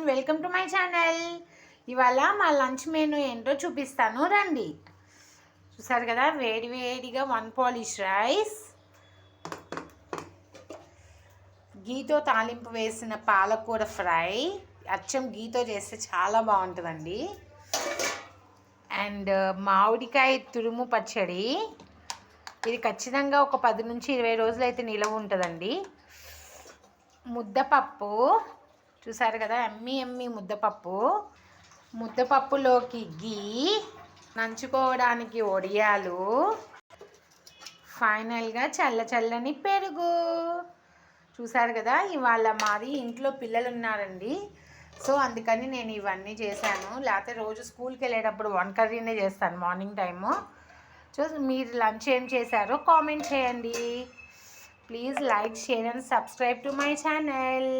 Welcome to my channel. ఇవాళ మా lunch menu ఏంటో చూపిస్తాను రండి. చూసారు కదా, వేడి వేడిగా 1 పాలిష్ రైస్, గీతో తాలింపు వేసిన పాలకూర ఫ్రై, అచ్చం గీతో చేస్తే చాలా బాగుంటుందండి. అండ్ మామిడికాయ తురుము పచ్చడి, ఇది ఖచ్చితంగా ఒక 10 నుంచి 20 రోజులు అయితే నిలవ ఉంటుందండి. ముద్దపప్పు చూసారు కదా, ఎమ్మి ముద్దపప్పులోకి గీ, నంచుకోవడానికి వడియాలు, ఫైనల్గా చల్లని పెరుగు. చూసారు కదా, ఇవాళ మాది ఇంట్లో పిల్లలు ఉన్నారండి, సో అందుకని నేను ఇవన్నీ చేశాను. లేకపోతే రోజు స్కూల్కి వెళ్ళేటప్పుడు 1 కర్రీనే చేస్తాను మార్నింగ్ టైము. సో మీరు లంచ్ ఏం చేశారో కామెంట్ చేయండి. Please like, share and subscribe to my channel.